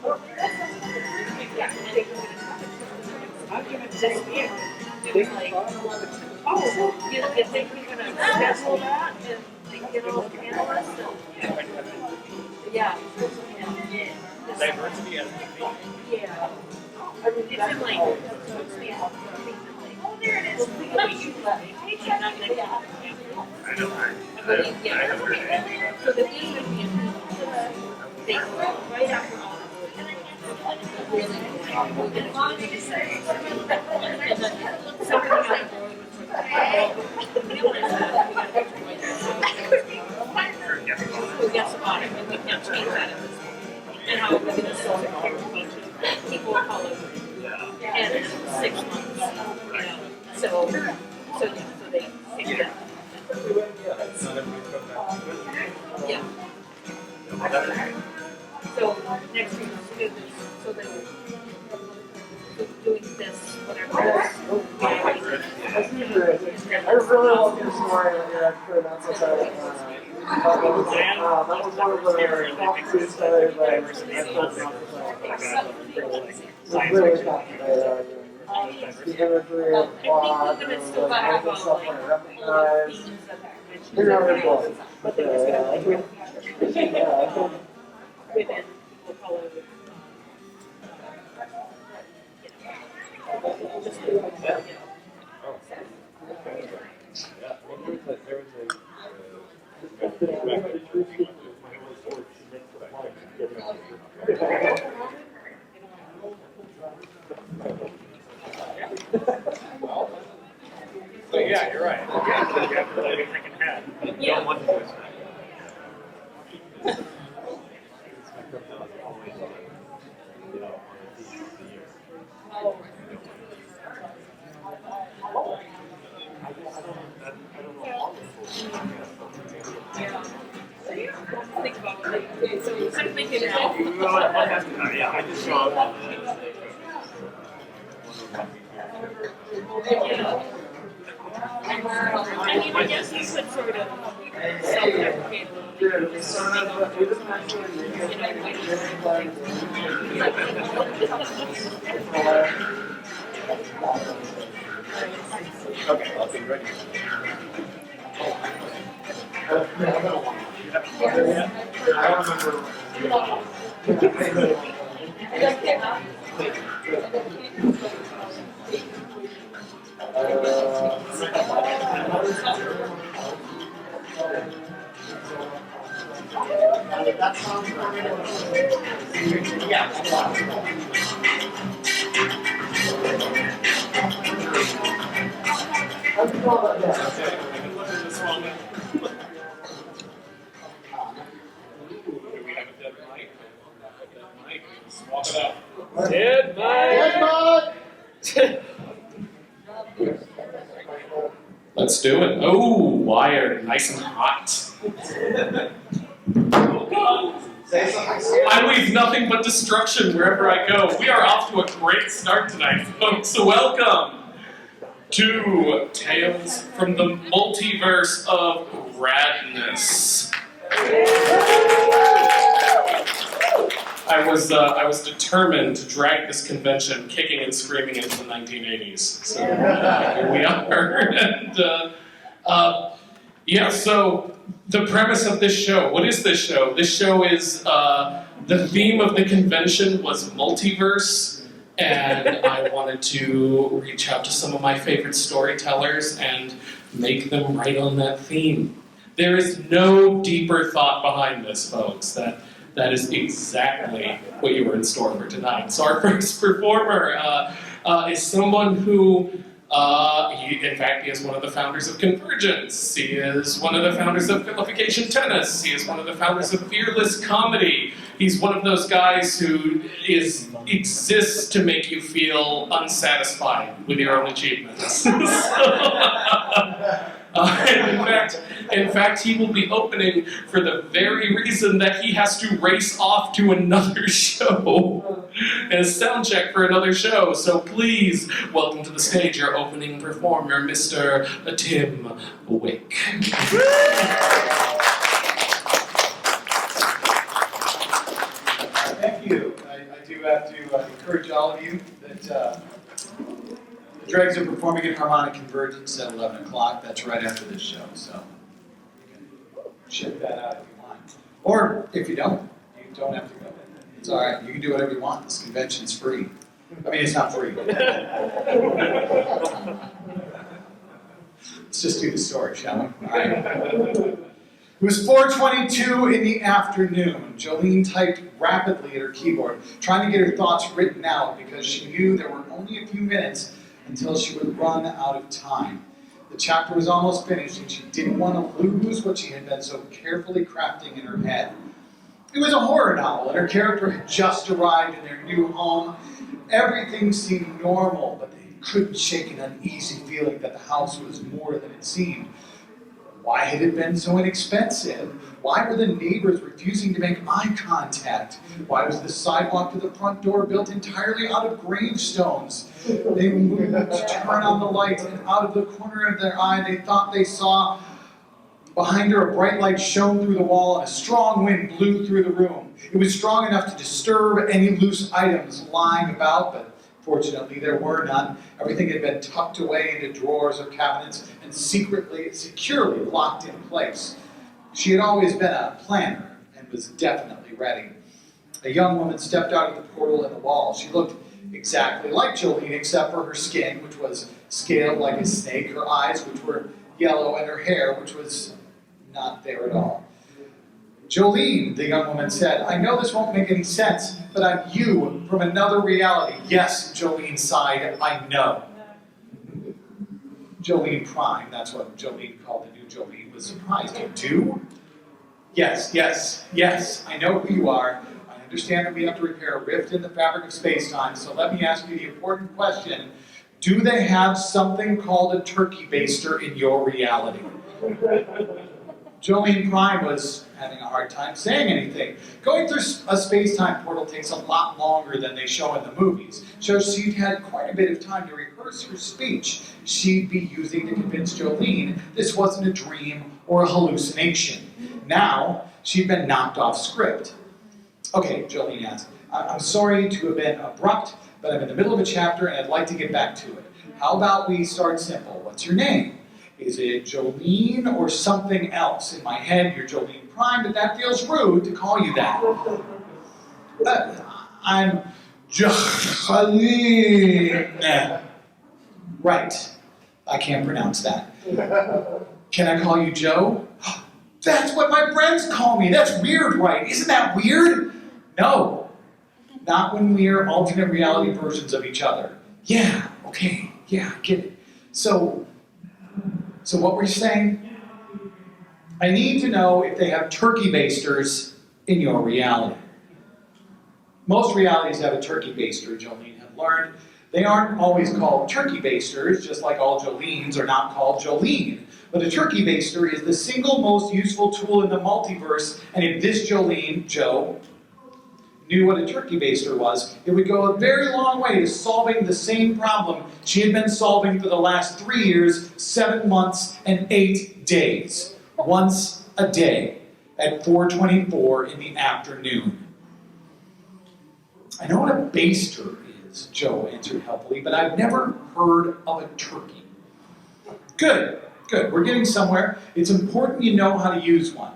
Oh, if they were going to schedule that and they get all the panelists and, yeah. Diversity as the theme. Yeah. I mean, it's in like, oh, there it is. Let me use that. I'm not going to get it. I know. Yeah. I haven't heard anything. So the theme would be they right after all the really guess about it, and we can't change that at this point. And how we're going to solve it. People will follow and 6 months. You know. So they take that. Yeah. So next week we'll do this. So they doing this, whatever. I really love your story that you're actually not so bad. That was one of the top two stories I really fascinating. The imagery of plot and the kinds of stuff I recognize. They're not very cool. But yeah, I think Women will follow the So yeah, you're right. You have to let me think ahead. You don't want to do this. think about it. So I'm thinking now. Yeah, I just saw I mean, I guess you could sort of self-deprecate a little bit. Okay, I'll be ready. That sounds Swap it up. Dead Mike! Let's do it. Oh, wired, nice and hot. I leave nothing but destruction wherever I go. We are off to a great start tonight, folks. So welcome to Tales from the Multiverse of Radness. I was determined to drag this convention kicking and screaming into the 1980s. So here we are. And yeah, so the premise of this show, what is this show? This show is, the theme of the convention was multiverse, and I wanted to reach out to some of my favorite storytellers and make them write on that theme. There is no deeper thought behind this, folks. That is exactly what you were in store for tonight. So our first performer is someone who, in fact, he is one of the founders of Convergence. He is one of the founders of Phillification Tennis. He is one of the founders of Fearless Comedy. He's one of those guys who exists to make you feel unsatisfied with your own achievements. In fact, he will be opening for the very reason that he has to race off to another show and a sound check for another show. So please welcome to the stage your opening performer, Mr. Tim Wick. Thank you. I do have to encourage all of you that the Dregs are performing at Harmonic Convergence at 11 o'clock. That's right after this show, so you can check that out if you want. Or if you don't have to go. It's all right. You can do whatever you want. This convention's free. I mean, it's not free. Let's just do the story, shall we? All right. It was 4:22 in the afternoon. Jolene typed rapidly at her keyboard, trying to get her thoughts written out because she knew there were only a few minutes until she would run out of time. The chapter was almost finished and she didn't want to lose what she had been so carefully crafting in her head. It was a horror novel and her character had just arrived in their new home. Everything seemed normal, but they couldn't shake an uneasy feeling that the house was more than it seemed. Why had it been so inexpensive? Why were the neighbors refusing to make eye contact? Why was the sidewalk to the front door built entirely out of gravestones? They moved to turn on the light, and out of the corner of their eye they thought they saw behind her a bright light shone through the wall and a strong wind blew through the room. It was strong enough to disturb any loose items lying about, but fortunately, there were none. Everything had been tucked away into drawers or cabinets and securely locked in place. She had always been a planner and was definitely ready. A young woman stepped out of the portal in the wall. She looked exactly like Jolene, except for her skin, which was scaled like a snake, her eyes, which were yellow, and her hair, which was not there at all. Jolene, the young woman said, I know this won't make any sense, but I'm you from another reality. Yes, Jolene sighed, I know. Jolene Prime, that's what Jolene called the new Jolene, was surprised. You do? Yes, I know who you are. I understand that we have to repair a rift in the fabric of space-time, so let me ask you the important question. Do they have something called a turkey baster in your reality? Jolene Prime was having a hard time saying anything. Going through a space-time portal takes a lot longer than they show in the movies, so she'd had quite a bit of time to rehearse her speech she'd be using to convince Jolene this wasn't a dream or a hallucination. Now, she'd been knocked off script. Okay, Jolene asked, I'm sorry to have been abrupt, but I'm in the middle of a chapter and I'd like to get back to it. How about we start simple? What's your name? Is it Jolene or something else? In my head, you're Jolene Prime, but that feels rude to call you that. I'm Jolene. Right. I can't pronounce that. Can I call you Joe? That's what my friends call me. That's weird, right? Isn't that weird? No. Not when we're alternate reality versions of each other. Yeah, okay, yeah, I get it. So what were you saying? I need to know if they have turkey basters in your reality. Most realities have a turkey baster, Jolene had learned. They aren't always called turkey basters, just like all Jolenes are not called Jolene. But a turkey baster is the single most useful tool in the multiverse, and if this Jolene, Joe, knew what a turkey baster was, it would go a very long way to solving the same problem she had been solving for the last 3 years, 7 months, and 8 days. Once a day at 4:24 in the afternoon. I know what a baster is, Joe answered helpfully, but I've never heard of a turkey. Good. We're getting somewhere. It's important you know how to use one.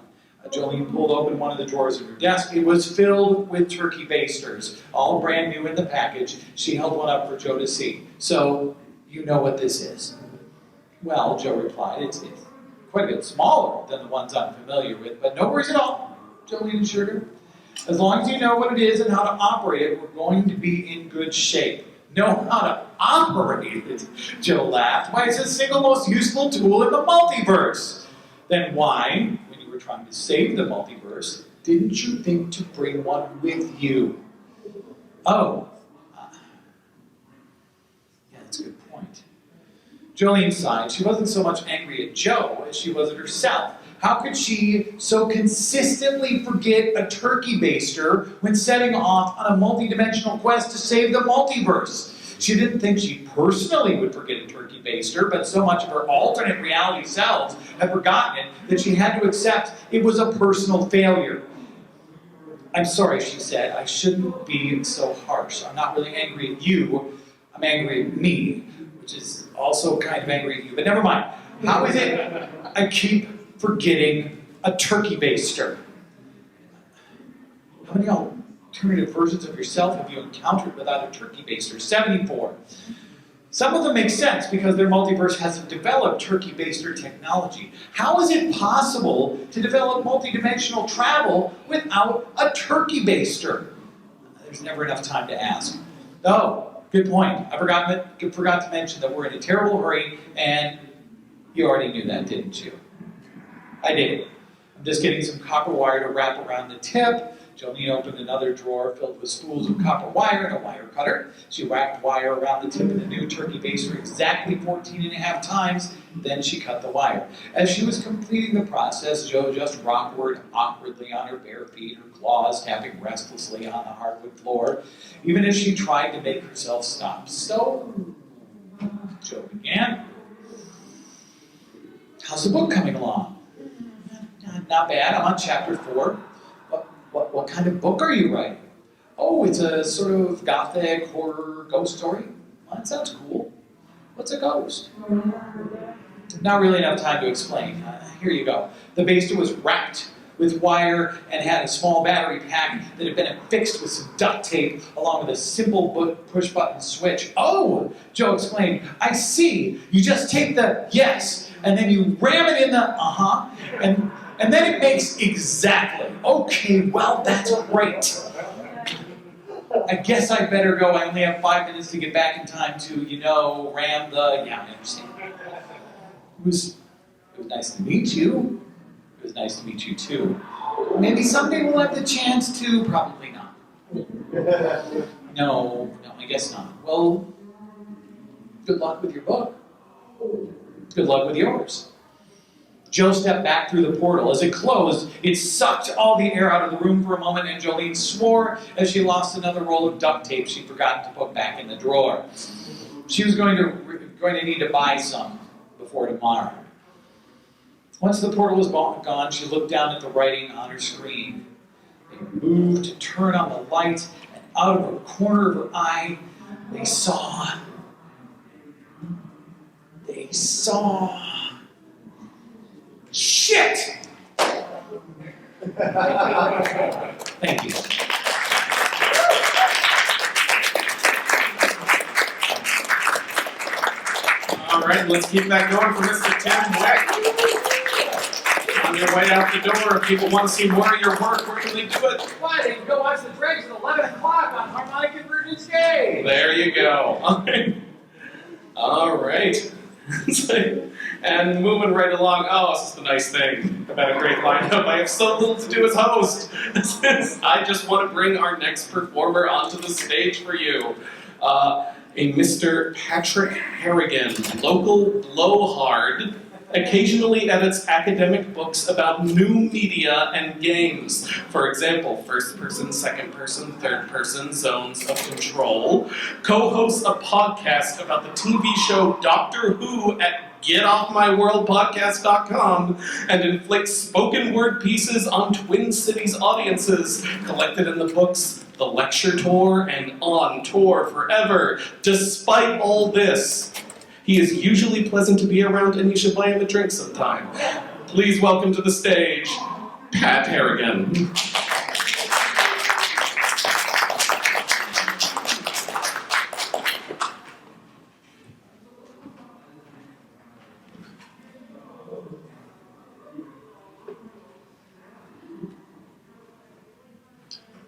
Jolene pulled open one of the drawers of her desk. It was filled with turkey basters, all brand new in the package. She held one up for Joe to see. So, you know what this is? Well, Joe replied, it's quite a bit smaller than the ones I'm familiar with, but no worries at all, Jolene assured her. As long as you know what it is and how to operate it, we're going to be in good shape. Know how to operate it? Joe laughed. Why, it's the single most useful tool in the multiverse. Then why, when you were trying to save the multiverse, didn't you think to bring one with you? Oh. Yeah, that's a good point. Jolene sighed. She wasn't so much angry at Joe as she was at herself. How could she so consistently forget a turkey baster when setting off on a multidimensional quest to save the multiverse? She didn't think she personally would forget a turkey baster, but so much of her alternate reality selves had forgotten it that she had to accept it was a personal failure. I'm sorry, she said. I shouldn't be so harsh. I'm not really angry at you. I'm angry at me, which is also kind of angry at you. But never mind. How is it I keep forgetting a turkey baster? How many alternative versions of yourself have you encountered without a turkey baster? 74. Some of them make sense because their multiverse hasn't developed turkey baster technology. How is it possible to develop multidimensional travel without a turkey baster? There's never enough time to ask. Oh, good point. I forgot to mention that we're in a terrible hurry, and you already knew that, didn't you? I did. I'm just getting some copper wire to wrap around the tip. Jolene opened another drawer filled with spools of copper wire and a wire cutter. She wrapped wire around the tip of the new turkey baster exactly 14 and a half times, then she cut the wire. As she was completing the process, Jo just rocked awkwardly on her bare feet, her claws tapping restlessly on the hardwood floor, even as she tried to make herself stop. So, Jo began. How's the book coming along? Not bad, I'm on chapter 4. What kind of book are you writing? Oh, it's a sort of gothic horror ghost story. Well, that sounds cool. What's a ghost? Not really enough time to explain. Here you go. The baster was wrapped with wire and had a small battery pack that had been affixed with some duct tape along with a simple push-button switch. Oh, Jo exclaimed, I see. You just take the yes, and then you ram it in the and then it makes exactly. Okay, well, that's great. I guess I better go. I only have 5 minutes to get back in time to, ram the... Yeah, I understand. It was nice to meet you. It was nice to meet you, too. Maybe someday we'll have the chance to... Probably not. No, I guess not. Well, good luck with your book. Good luck with yours. Jo stepped back through the portal. As it closed, it sucked all the air out of the room for a moment, and Jolene swore as she lost another roll of duct tape she'd forgotten to put back in the drawer. She was going to need to buy some before tomorrow. Once the portal was gone, she looked down at the writing on her screen. It moved to turn on the light, and out of the corner of her eye, they saw... Shit! Thank you. All right, let's keep that going for Mr. Tim Wick. On your way out the door, if people want to see more of your work, where can they do it? Why, they can go watch the Dregs at 11 o'clock on Harmonic Convergence Day. There you go. All right. And moving right along, this is the nice thing about a great lineup. I have so little to do as host. I just want to bring our next performer onto the stage for you. A Mr. Patrick Harrigan, local blowhard, occasionally edits academic books about new media and games. For example, first person, second person, third person, zones of control. Co-hosts a podcast about the TV show Doctor Who at GetOffMyWorldPodcast.com and inflicts spoken word pieces on Twin Cities audiences collected in the books The Lecture Tour and On Tour Forever. Despite all this, he is usually pleasant to be around, and you should buy him a drink sometime. Please welcome to the stage, Pat Harrigan.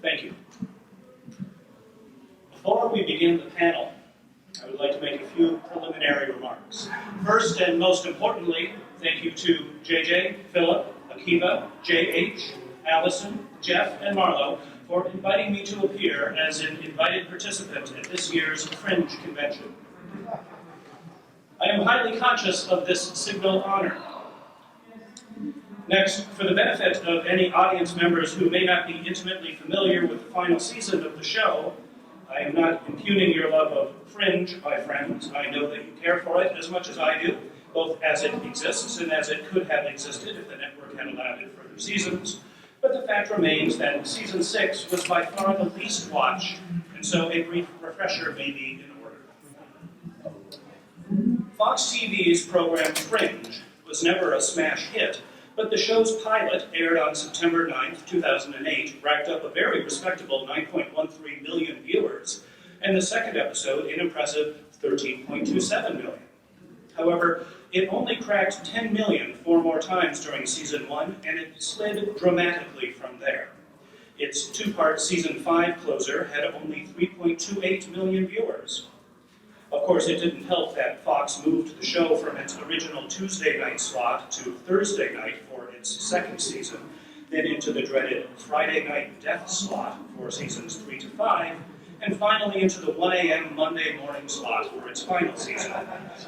Thank you. Before we begin the panel, I would like to make a few preliminary remarks. First and most importantly, thank you to JJ, Phillip, Akiva, JH, Allison, Jeff, and Marlo for inviting me to appear as an invited participant at this year's Fringe Convention. I am highly conscious of this signal honor. Next, for the benefit of any audience members who may not be intimately familiar with the final season of the show, I am not impugning your love of Fringe, my friends. I know that you care for it as much as I do, both as it exists and as it could have existed if the network had allowed it further seasons. But the fact remains that season 6 was by far the least watched, and so a brief refresher may be in order. Fox TV's program Fringe was never a smash hit, but the show's pilot, aired on September 9th, 2008, racked up a very respectable 9.13 million viewers, and the second episode an impressive 13.27 million. However, it only cracked 10 million 4 more times during season 1, and it slid dramatically from there. Its 2-part season 5 closer had only 3.28 million viewers. Of course, it didn't help that Fox moved the show from its original Tuesday night slot to Thursday night for its second season, then into the dreaded Friday night death slot for seasons 3 to 5, and finally into the 1 a.m. Monday morning slot for its final season,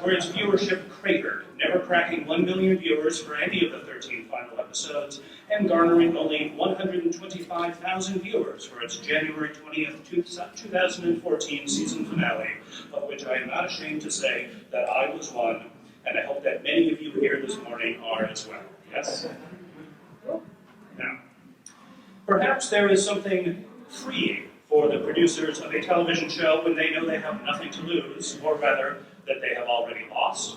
where its viewership cratered, never cracking 1 million viewers for any of the 13 final episodes, and garnering only 125,000 viewers for its January 20th, 2014 season finale, of which I am not ashamed to say that I was one, and I hope that many of you here this morning are as well. Yes? Now, perhaps there is something freeing for the producers of a television show when they know they have nothing to lose, or rather, that they have already lost.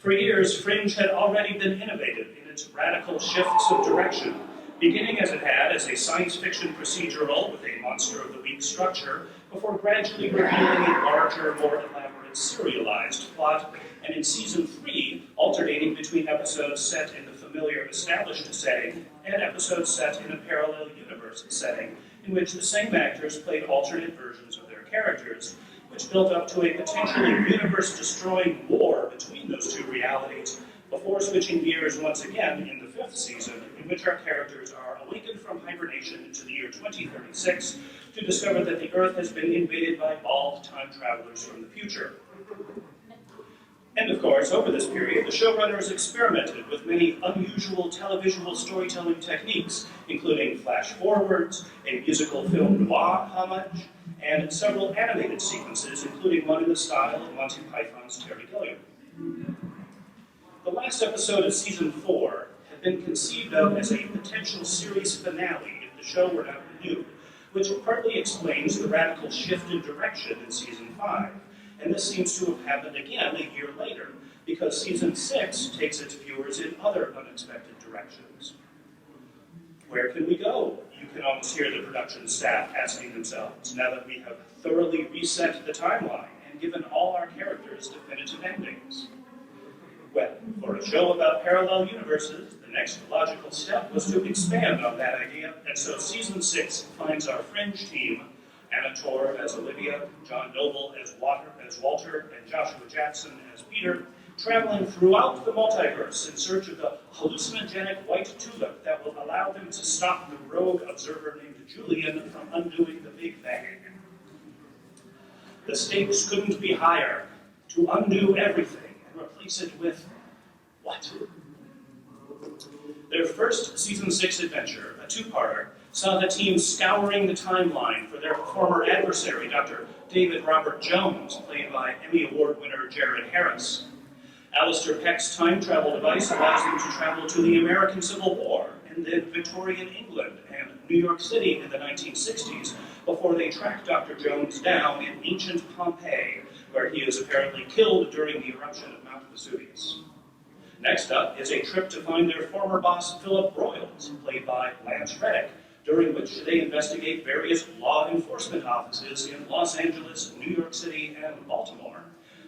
For years, Fringe had already been innovative in its radical shifts of direction, beginning as it had as a science fiction procedural with a Monster of the Week structure, before gradually revealing a larger, more elaborate serialized plot, and in season 3, alternating between episodes set in the familiar established setting and episodes set in a parallel universe setting, in which the same actors played alternate versions of their characters, which built up to a potentially universe-destroying war between those two realities, before switching gears once again in the 5th season, in which our characters are awakened from hibernation into the year 2036 to discover that the Earth has been invaded by bald time travelers from the future. And of course, over this period, the showrunners experimented with many unusual televisual storytelling techniques, including flash-forwards, a musical film noir homage, and several animated sequences, including one in the style of Monty Python's Terry Gilliam. The last episode of season 4 had been conceived of as a potential series finale if the show were not renewed, which partly explains the radical shift in direction in season 5. And this seems to have happened again a year later, because season 6 takes its viewers in other unexpected directions. Where can we go? You can almost hear the production staff asking themselves, now that we have thoroughly reset the timeline and given all our characters definitive endings. Well, for a show about parallel universes, the next logical step was to expand on that idea, and so season 6 finds our Fringe team, Anna Torv as Olivia, John Noble as Walter, and Joshua Jackson as Peter, traveling throughout the multiverse in search of the hallucinogenic white tulip that will allow them to stop the rogue observer named Julian from undoing the Big Bang. The stakes couldn't be higher: to undo everything and replace it with what? Their first season 6 adventure, a 2-parter, saw the team scouring the timeline for their former adversary, Dr. David Robert Jones, played by Emmy Award winner Jared Harris. Alistair Peck's time travel device allows them to travel to the American Civil War, and then Victorian England and New York City in the 1960s, before they track Dr. Jones down in ancient Pompeii, where he is apparently killed during the eruption of Mount Vesuvius. Next up is a trip to find their former boss, Phillip Broyles, played by Lance Reddick, during which they investigate various law enforcement offices in Los Angeles, New York City, and Baltimore,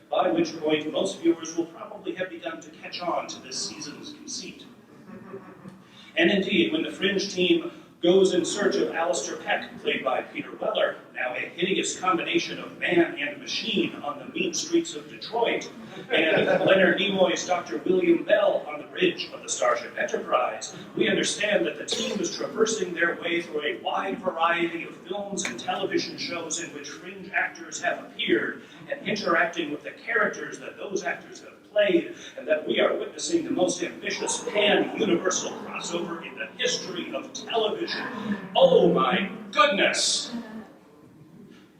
by which point most viewers will probably have begun to catch on to this season's conceit. And indeed, when the Fringe team goes in search of Alistair Peck, played by Peter Weller, now a hideous combination of man and machine on the mean streets of Detroit, and Leonard Nimoy's Dr. William Bell on the bridge of the Starship Enterprise, we understand that the team is traversing their way through a wide variety of films and television shows in which Fringe actors have appeared, and interacting with the characters that those actors have played, and that we are witnessing the most ambitious pan-universal crossover in the history of television. Oh my goodness!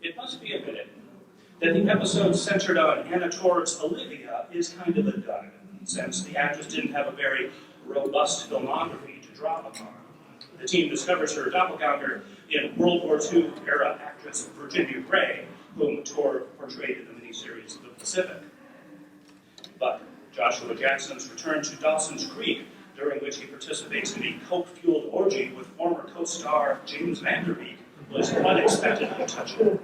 It must be admitted that the episode centered on Anna Torv's Olivia is kind of a dud, since the actress didn't have a very robust filmography to draw upon. The team discovers her doppelganger in World War II era actress Virginia Gray, whom Tor portrayed in the miniseries The Pacific. But Joshua Jackson's return to Dawson's Creek, during which he participates in a coke-fueled orgy with former co-star James Van Der Beek, was unexpectedly touching.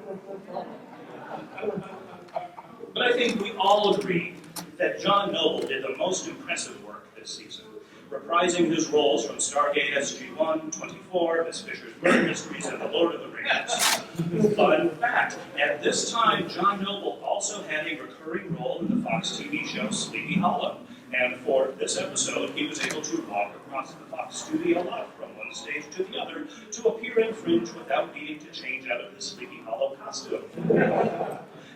But I think we all agree that John Noble did the most impressive work this season, reprising his roles from Stargate SG-1, 24, Miss Fisher's Murder Mysteries, and The Lord of the Rings. Fun fact, at this time, John Noble also had a recurring role in the Fox TV show Sleepy Hollow, and for this episode, he was able to walk across the Fox studio lot from one stage to the other to appear in Fringe without needing to change out of his Sleepy Hollow costume.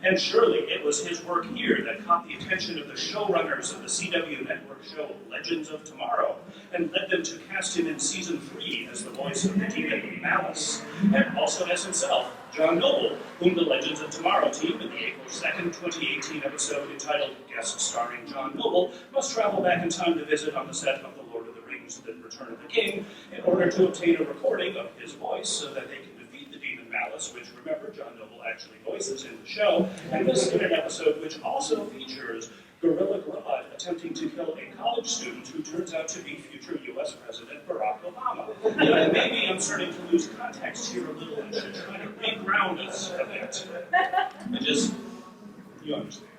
And surely it was his work here that caught the attention of the showrunners of the CW network show Legends of Tomorrow, and led them to cast him in Season 3 as the voice of the demon Malice, and also as himself, John Noble, whom the Legends of Tomorrow team in the April 2nd, 2018 episode entitled Guest Starring John Noble must travel back in time to visit on the set of The Lord of the Rings, The Return of the King, in order to obtain a recording of his voice so that they can defeat the demon Malice, which, remember, John Noble actually voices in the show, and this in an episode which also features Gorilla Grodd attempting to kill a college student who turns out to be future U.S. President Barack Obama. And maybe I'm starting to lose context here a little and should try to re-ground us a bit. You understand.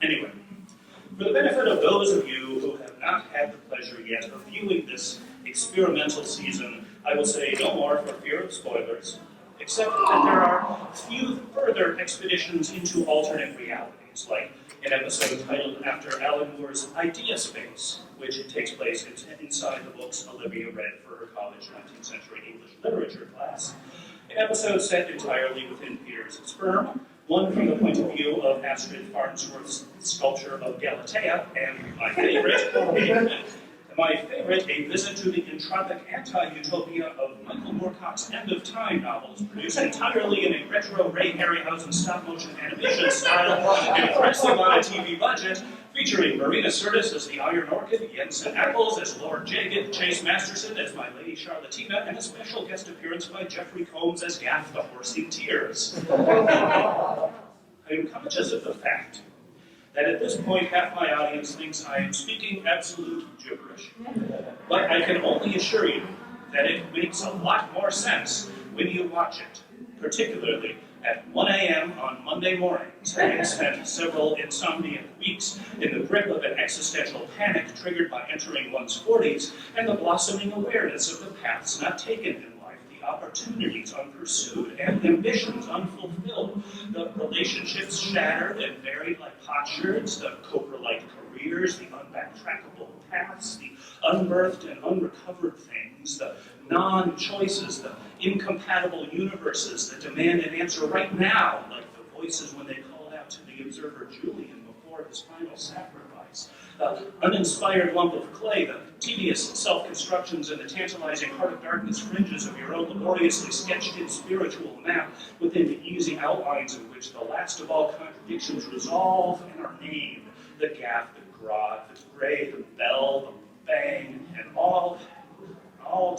Anyway, for the benefit of those of you who have not had the pleasure yet of viewing this experimental season, I will say no more for fear of spoilers, except that there are few further expeditions into alternate realities, like an episode titled after Alan Moore's Idea Space, which takes place inside the books Olivia read for her college 19th century English literature class, an episode set entirely within Peter's sperm, one from the point of view of Astrid Farnsworth's sculpture of Galatea, and my favorite, a visit to the entropic anti-utopia of Michael Moorcock's End of Time novels, produced entirely in a retro Ray Harryhausen stop-motion animation style, and impressive on a TV budget, featuring Marina Sirtis as the Iron Orchid, Jensen Ackles as Lord Jagged, Chase Masterson as My Lady Charlotina, and a special guest appearance by Jeffrey Combs as Gaff the Horse in Tears. I am conscious of the fact that at this point half my audience thinks I am speaking absolute gibberish. But I can only assure you that it makes a lot more sense when you watch it, particularly at 1 a.m. on Monday mornings, having spent several insomniac weeks in the grip of an existential panic triggered by entering one's 40s and the blossoming awareness of the paths not taken in life, the opportunities unpursued, and ambitions unfulfilled, the relationships shattered and buried like potsherds, the Cobra-like careers, the unbacktrackable paths, the unbirthed and unrecovered things, the non-choices, the incompatible universes that demand an answer right now, like the voices when they called out to the observer Julian before his final sacrifice, the uninspired lump of clay, the tedious self-constructions and the tantalizing heart of darkness fringes of your own laboriously sketched-in spiritual map within the easy outlines in which the last of all contradictions resolve and are named, the Gaff, the Grodd, the Gray, the Bell, the Bang, and all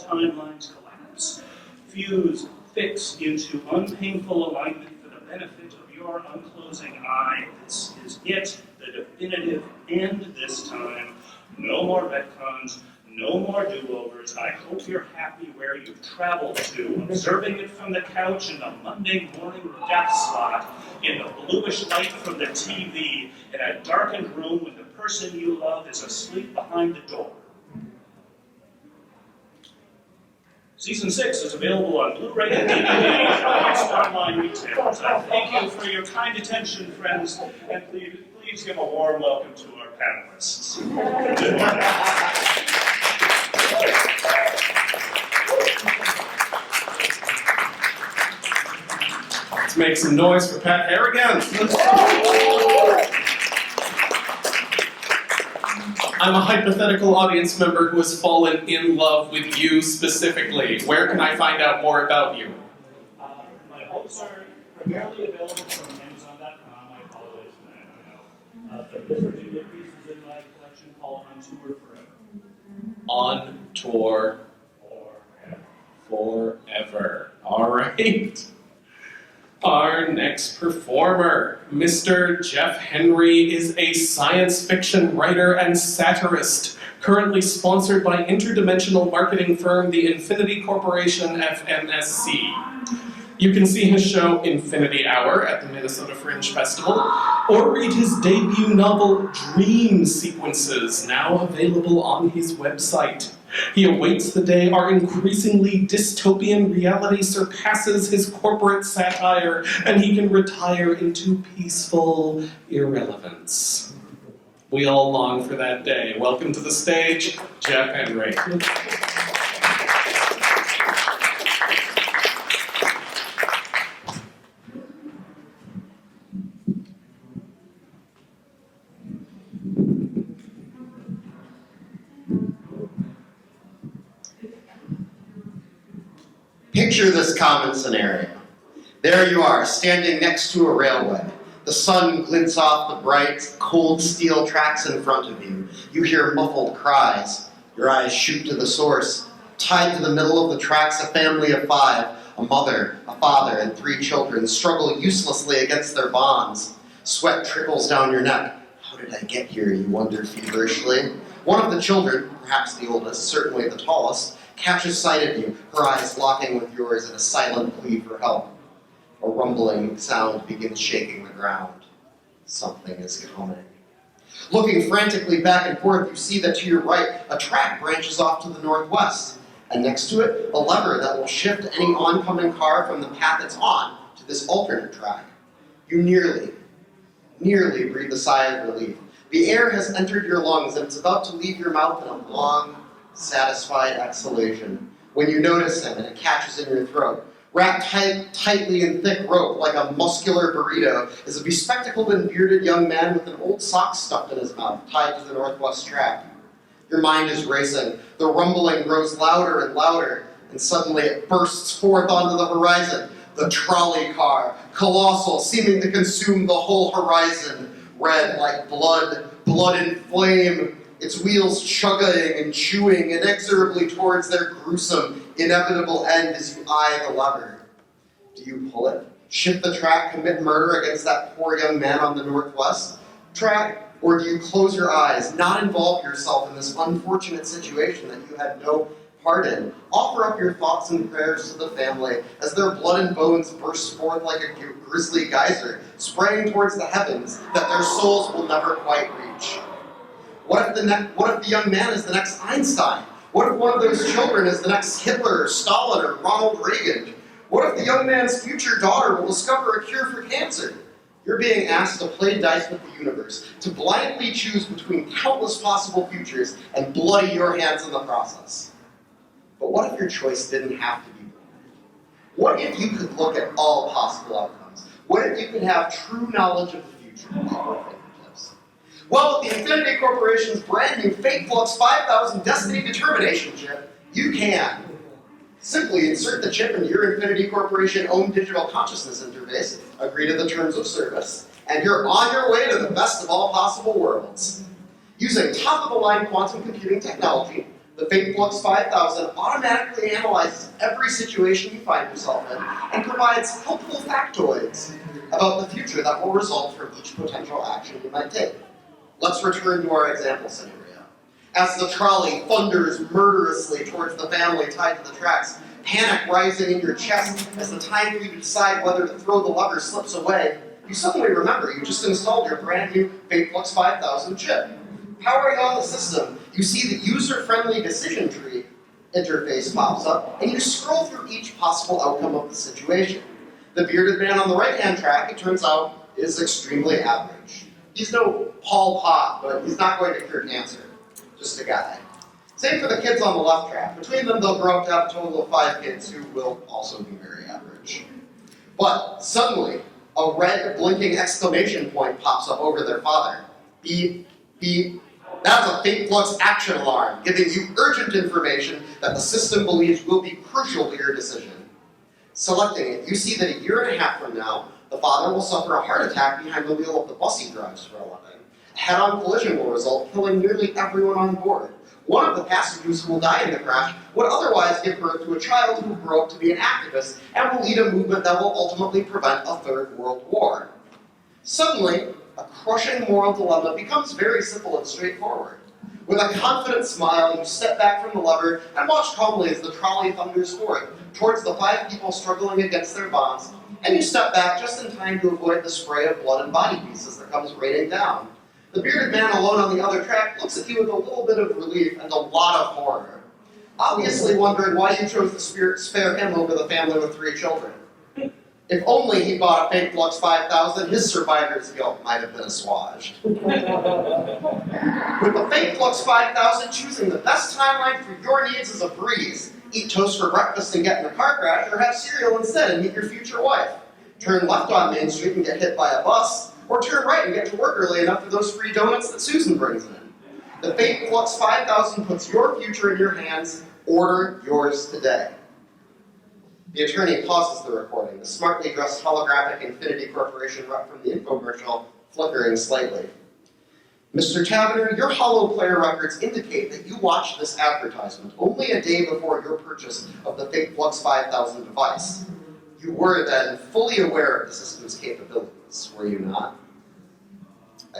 timelines collapse, fuse, fix into unpainful alignment for the benefit of your unclosing eye. This is it, the definitive end this time. No more retcons, no more do-overs. I hope you're happy where you've traveled to, observing it from the couch in the Monday morning death slot, in the bluish light from the TV, in a darkened room when the person you love is asleep behind the door. Season 6 is available on Blu-ray and DVD from online retailers. I thank you for your kind attention, friends, and please give a warm welcome to our panelists. Good morning. Let's make some noise for Pat Harrigan. I'm a hypothetical audience member who has fallen in love with you specifically. Where can I find out more about you? My books are primarily available from Amazon.com. I apologize for that. There's particular pieces in my collection called On Tour Forever. On Tour forever. All right. Our next performer, Mr. Jeff Henry, is a science fiction writer and satirist, currently sponsored by interdimensional marketing firm the Infinity Corporation FMSC. You can see his show Infinity Hour at the Minnesota Fringe Festival, or read his debut novel Dream Sequences, now available on his website. He awaits the day our increasingly dystopian reality surpasses his corporate satire, and he can retire into peaceful irrelevance. We all long for that day. Welcome to the stage, Jeff Henry. Picture this common scenario. There you are, standing next to a railway. The sun glints off the bright, cold steel tracks in front of you. You hear muffled cries. Your eyes shoot to the source. Tied to the middle of the tracks, a family of 5, a mother, a father, and 3 children, struggle uselessly against their bonds. Sweat trickles down your neck. How did I get here, you wonder feverishly. One of the children, perhaps the oldest, certainly the tallest, catches sight of you, her eyes locking with yours in a silent plea for help. A rumbling sound begins shaking the ground. Something is coming. Looking frantically back and forth, you see that to your right, a track branches off to the northwest, and next to it, a lever that will shift any oncoming car from the path it's on to this alternate track. You nearly breathe a sigh of relief. The air has entered your lungs, and it's about to leave your mouth in a long, satisfied exhalation when you notice him and it catches in your throat. Wrapped tightly in thick rope like a muscular burrito is a bespectacled and bearded young man with an old sock stuffed in his mouth, tied to the northwest track. Your mind is racing. The rumbling grows louder and louder, and suddenly it bursts forth onto the horizon. The trolley car, colossal, seeming to consume the whole horizon, red like blood and flame, its wheels chugging and chewing inexorably towards their gruesome, inevitable end as you eye the lever. Do you pull it? Shift the track, commit murder against that poor young man on the northwest track? Or do you close your eyes, not involve yourself in this unfortunate situation that you had no part in? Offer up your thoughts and prayers to the family as their blood and bones burst forth like a grisly geyser, spraying towards the heavens that their souls will never quite reach. What if the young man is the next Einstein? What if one of those children is the next Hitler or Stalin or Ronald Reagan? What if the young man's future daughter will discover a cure for cancer? You're being asked to play dice with the universe, to blindly choose between countless possible futures and bloody your hands in the process. But what if your choice didn't have to be blind? What if you could look at all possible outcomes? What if you could have true knowledge of the future at your fingertips? Well, with the Infinity Corporation's brand new Fate Flux 5000 Destiny Determination chip, you can. Simply insert the chip into your Infinity Corporation-owned digital consciousness interface, agree to the terms of service, and you're on your way to the best of all possible worlds. Using top-of-the-line quantum computing technology, the Fate Flux 5000 automatically analyzes every situation you find yourself in and provides helpful factoids about the future that will result from each potential action you might take. Let's return to our example scenario. As the trolley thunders murderously towards the family tied to the tracks, panic rising in your chest as the time for you to decide whether to throw the lever slips away, you suddenly remember you just installed your brand new Fate Flux 5000 chip. Powering on the system, you see the user-friendly decision tree interface pops up, and you scroll through each possible outcome of the situation. The bearded man on the right-hand track, it turns out, is extremely average. He's no Paul Pot, but he's not going to cure cancer. Just a guy. Same for the kids on the left track. Between them, they'll grow up to have a total of 5 kids who will also be very average. But suddenly, a red blinking exclamation point pops up over their father. Beep, beep. That's a Fate Flux action alarm, giving you urgent information that the system believes will be crucial to your decision. Selecting it, you see that a year and a half from now, the father will suffer a heart attack behind the wheel of the bus he drives for a living. A head-on collision will result, killing nearly everyone on board. One of the passengers who will die in the crash would otherwise give birth to a child who will grow up to be an activist and will lead a movement that will ultimately prevent a third world war. Suddenly, a crushing moral dilemma becomes very simple and straightforward. With a confident smile, you step back from the lever and watch calmly as the trolley thunders forth towards the 5 people struggling against their bonds, and you step back just in time to avoid the spray of blood and body pieces that comes raining down. The bearded man alone on the other track looks at you with a little bit of relief and a lot of horror, obviously wondering why you chose to spare him over the family with 3 children. If only he bought a fake Flux 5000, his survivor's guilt might have been assuaged. With the fake Flux 5000, choosing the best timeline for your needs is a breeze. Eat toast for breakfast and get in a car crash, or have cereal instead and meet your future wife. Turn left on Main Street and get hit by a bus, or turn right and get to work early enough for those free donuts that Susan brings in. The fake Flux 5000 puts your future in your hands. Order yours today. The attorney pauses the recording, the smartly dressed holographic Infinity Corporation rep from the infomercial flickering slightly. Mr. Tavener, your hollow player records indicate that you watched this advertisement only a day before your purchase of the fake Flux 5000 device. You were then fully aware of the system's capabilities, were you not?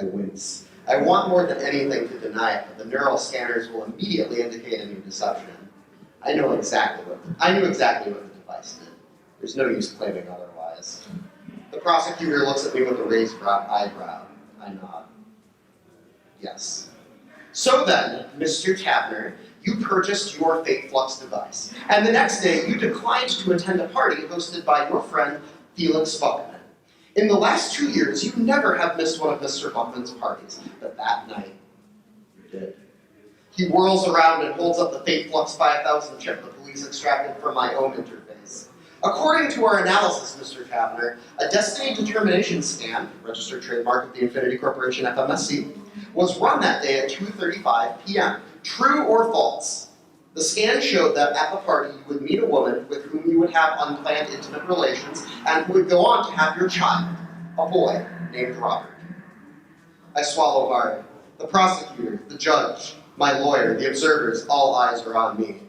I wince. I want more than anything to deny it, but the neural scanners will immediately indicate a new deception. I knew exactly what the device did. There's no use claiming otherwise. The prosecutor looks at me with a raised eyebrow. I nod. Yes. So then, Mr. Tavener, you purchased your fake Flux device, and the next day you declined to attend a party hosted by your friend Felix Buckman. In the last 2 years, you never have missed one of Mr. Buckman's parties, but that night, you did. He whirls around and holds up the fake Flux 5000 chip the police extracted from my own interface. According to our analysis, Mr. Tavener, a destiny determination scan, registered trademark of the Infinity Corporation FMSC, was run that day at 2:35 p.m. True or false? The scan showed that at the party you would meet a woman with whom you would have unplanned intimate relations and who would go on to have your child, a boy named Robert. I swallow hard. The prosecutor, the judge, my lawyer, the observers, all eyes are on me.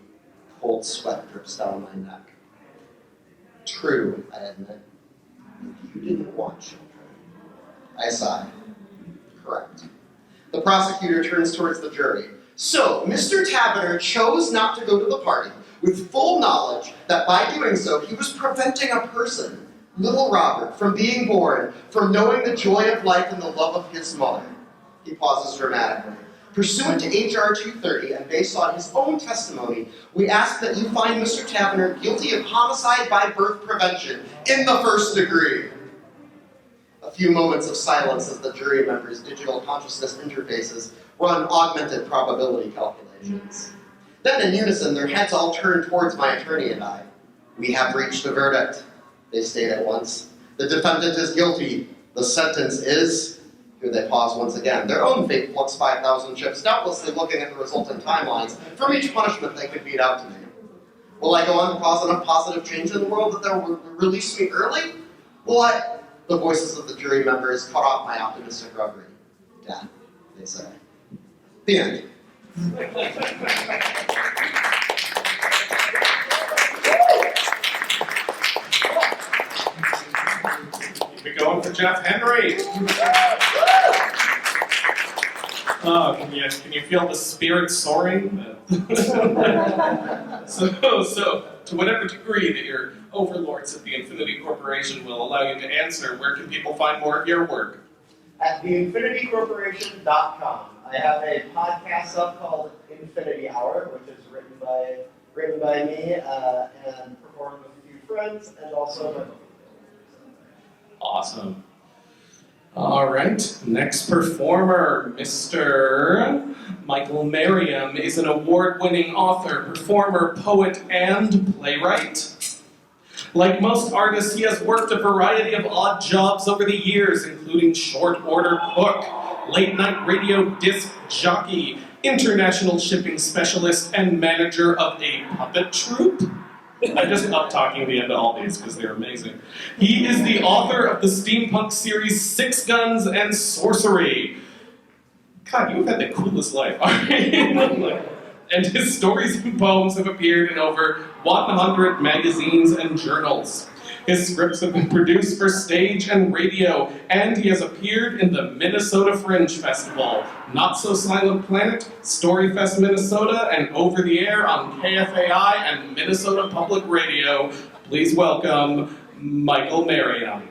Cold sweat drips down my neck. True, I admit. You didn't want children. I sigh. Correct. The prosecutor turns towards the jury. So, Mr. Tavener chose not to go to the party with full knowledge that by doing so he was preventing a person, little Robert, from being born, from knowing the joy of life and the love of his mother. He pauses dramatically. Pursuant to H.R. 230 and based on his own testimony, we ask that you find Mr. Tavener guilty of homicide by birth prevention in the first degree. A few moments of silence as the jury members' digital consciousness interfaces run augmented probability calculations. Then in unison, their heads all turn towards my attorney and I. We have reached a verdict, they state at once. The defendant is guilty. The sentence is... Here they pause once again, their own fake Flux 5000 chips, doubtlessly looking at the resultant timelines from each punishment they could beat out to me. Will I go on to cause enough positive change in the world that they'll release me early? Will I... The voices of the jury members cut off my optimistic reverie. Death, they say. The end. Keep it going for Jeff Henry. Oh, can you feel the spirit soaring? So, to whatever degree that your overlords at the Infinity Corporation will allow you to answer, where can people find more of your work? At theinfinitycorporation.com. I have a podcast up called Infinity Hour, which is written by me and performed with a few friends, and also my book. Awesome. All right, next performer, Mr. Michael Merriam is an award-winning author, performer, poet, and playwright. Like most artists, he has worked a variety of odd jobs over the years, including short order cook, late-night radio disc jockey, international shipping specialist, and manager of a puppet troupe. I'm just up-talking the end of all these because they're amazing. He is the author of the steampunk series Six Guns and Sorcery. God, you've had the coolest life. and his stories and poems have appeared in over 100 magazines and journals. His scripts have been produced for stage and radio, and he has appeared in the Minnesota Fringe Festival, Not So Silent Planet, Storyfest Minnesota, and over the air on KFAI and Minnesota Public Radio. Please welcome Michael Merriam.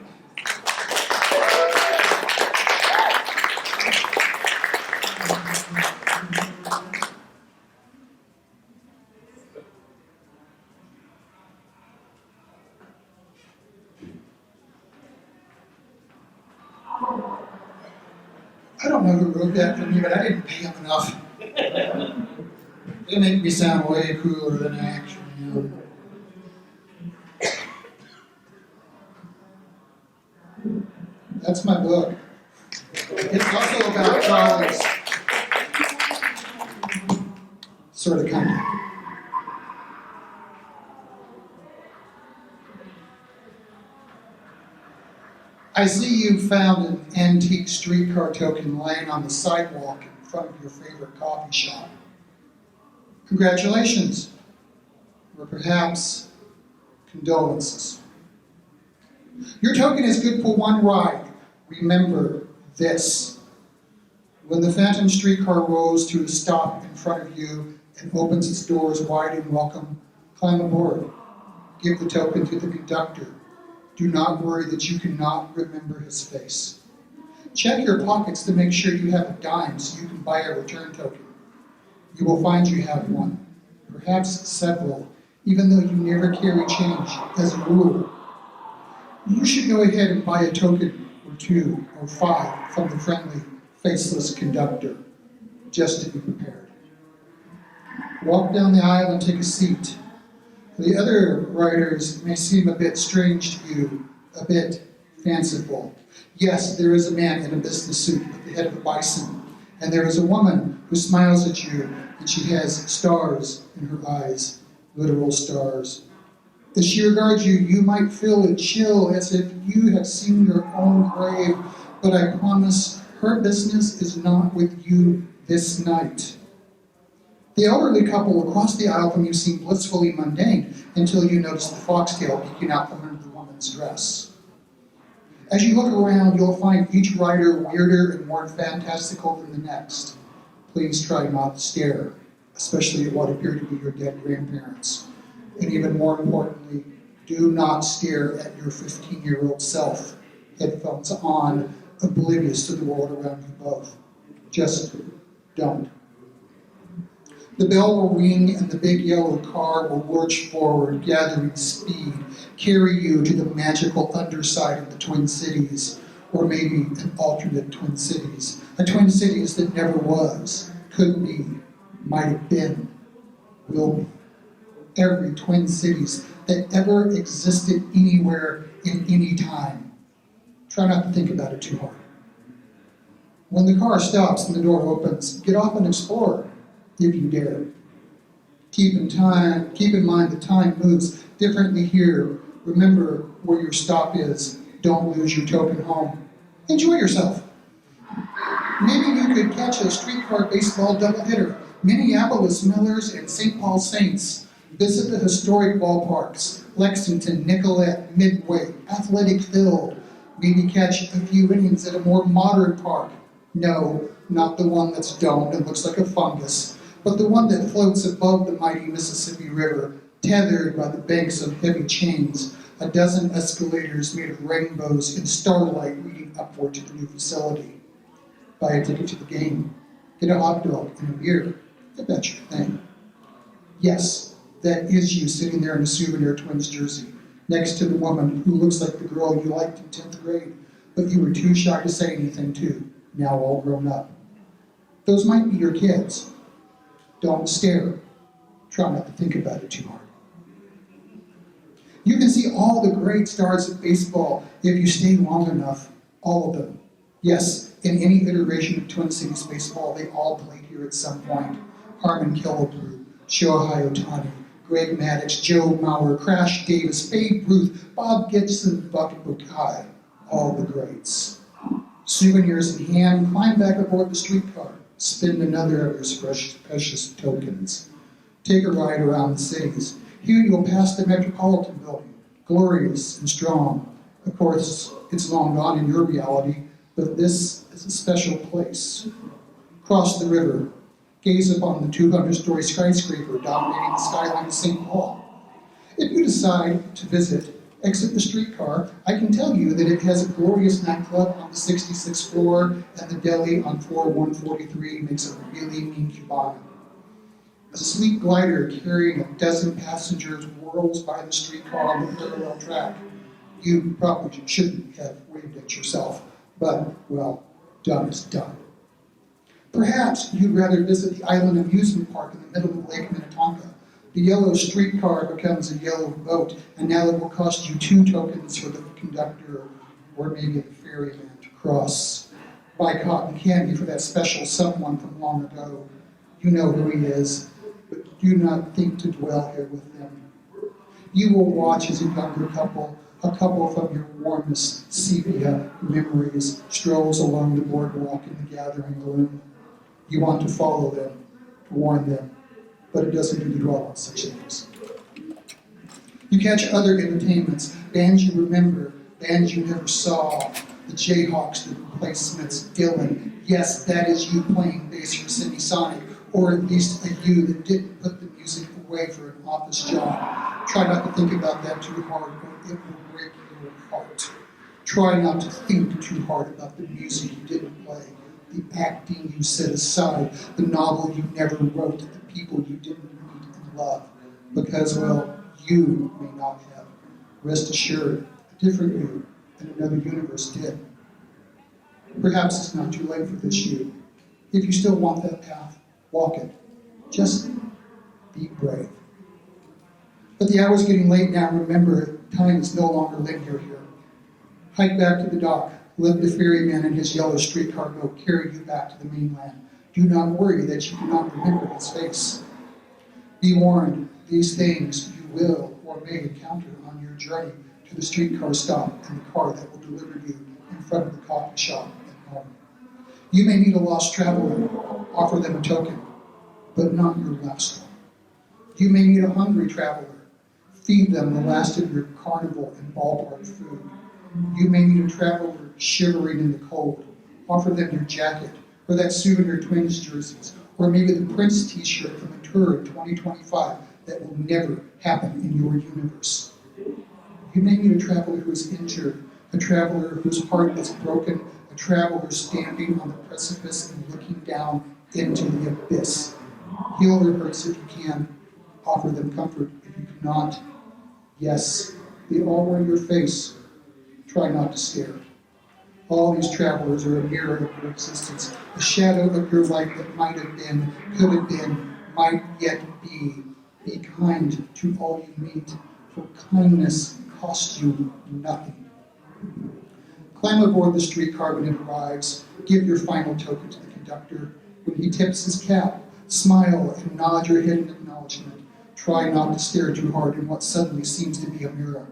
I don't know who wrote that for me, but I didn't pay him enough. They make me sound way cooler than I actually am. That's my book. It's also about Charlie's sort of kind of. I see you found an antique streetcar token laying on the sidewalk in front of your favorite coffee shop. Congratulations, or perhaps condolences. Your token is good for one ride. Remember this. When the phantom streetcar rolls to a stop in front of you and opens its doors wide in welcome, climb aboard. Give the token to the conductor. Do not worry that you cannot remember his face. Check your pockets to make sure you have a dime so you can buy a return token. You will find you have one, perhaps several, even though you never carry change as a rule. You should go ahead and buy a token or 2 or 5 from the friendly, faceless conductor, just to be prepared. Walk down the aisle and take a seat. The other riders may seem a bit strange to you, a bit fanciful. Yes, there is a man in a business suit at the head of a bison, and there is a woman who smiles at you, and she has stars in her eyes, literal stars. As she regards you, you might feel a chill as if you have seen your own grave, but I promise her business is not with you this night. The elderly couple across the aisle from you seem blissfully mundane until you notice the foxtail peeking out from under the woman's dress. As you look around, you'll find each rider weirder and more fantastical than the next. Please try not to stare, especially at what appear to be your dead grandparents. And even more importantly, do not stare at your 15-year-old self, headphones on, oblivious to the world around you both. Just don't. The bell will ring and the big yellow car will lurch forward, gathering speed, carry you to the magical underside of the Twin Cities, or maybe an alternate Twin Cities. A Twin Cities that never was, could be, might have been, will be. Every Twin Cities that ever existed anywhere in any time. Try not to think about it too hard. When the car stops and the door opens, get off and explore, if you dare. Keep in mind that time moves differently here. Remember where your stop is. Don't lose your token home. Enjoy yourself. Maybe you could catch a streetcar baseball doubleheader. Minneapolis Millers and St. Paul Saints. Visit the historic ballparks. Lexington, Nicollet, Midway, Athletic Field. Maybe catch a few innings at a more modern park. No, not the one that's domed and looks like a fungus, but the one that floats above the mighty Mississippi River, tethered by the banks of heavy chains, a dozen escalators made of rainbows in starlight leading upward to the new facility. Buy a ticket to the game. Get a hot dog and a beer. If that's your thing. Yes, that is you sitting there in a souvenir Twins jersey, next to the woman who looks like the girl you liked in 10th grade, but you were too shy to say anything to, now all grown up. Those might be your kids. Don't stare. Try not to think about it too hard. You can see all the great stars of baseball if you stay long enough, all of them. Yes, in any iteration of Twin Cities baseball, they all played here at some point. Harmon Killebrew, Shohei Ohtani, Greg Maddux, Joe Mauer, Crash Davis, Babe Ruth, Bob Gibson, Buck Bukai, all the greats. Souvenirs in hand, climb back aboard the streetcar. Spend another of your precious tokens. Take a ride around the cities. Here you'll pass the Metropolitan Building, glorious and strong. Of course, it's long gone in your reality, but this is a special place. Cross the river. Gaze upon the 200-story skyscraper dominating the skyline of St. Paul. If you decide to visit, exit the streetcar, I can tell you that it has a glorious nightclub on the 66th floor, and the deli on floor 143 makes a really mean cubano. A sleek glider carrying a dozen passengers whirls by the streetcar on the parallel track. You probably shouldn't have waved at yourself, but, well, done is done. Perhaps you'd rather visit the island amusement park in the middle of Lake Minnetonka. The yellow streetcar becomes a yellow boat, and now it will cost you 2 tokens for the conductor, or maybe the ferryman, to cross. Buy cotton candy for that special someone from long ago. You know who he is, but do not think to dwell here with them. You will watch as a younger couple, a couple from your warmest sepia memories, strolls along the boardwalk in the gathering gloom. You want to follow them, to warn them, but it doesn't do to dwell on such things. You catch other entertainments, bands you remember, bands you never saw, the Jayhawks, the Replacements, Dylan. Yes, that is you playing bass for Semisonic, or at least a you that didn't put the music away for an office job. Try not to think about that too hard, or it will break your heart. Try not to think too hard about the music you didn't play, the acting you set aside, the novel you never wrote, the people you didn't meet and love. Because, well, you may not have. Rest assured, a different you in another universe did. Perhaps it's not too late for this you. If you still want that path, walk it. Just be brave. But the hour's getting late now. Remember, time is no longer linear here. Hike back to the dock. Let the ferryman and his yellow streetcar boat carry you back to the mainland. Do not worry that you do not remember his face. Be warned, these things you will or may encounter on your journey to the streetcar stop and the car that will deliver you in front of the coffee shop at home. You may meet a lost traveler, offer them a token, but not your last one. You may meet a hungry traveler, feed them the last of your carnival and ballpark food. You may meet a traveler shivering in the cold, offer them your jacket, or that souvenir Twins jerseys, or maybe the Prince t-shirt from a tour in 2025 that will never happen in your universe. You may meet a traveler who is injured, a traveler whose heart is broken, a traveler standing on the precipice and looking down into the abyss. Heal their hurts if you can, offer them comfort if you cannot. Yes, they all wear your face. Try not to stare. All these travelers are a mirror of your existence, a shadow of your life that might have been, could have been, might yet be. Be kind to all you meet, for kindness costs you nothing. Climb aboard the streetcar when it arrives. Give your final token to the conductor. When he tips his cap, smile and nod your head in acknowledgement. Try not to stare too hard in what suddenly seems to be a mirror.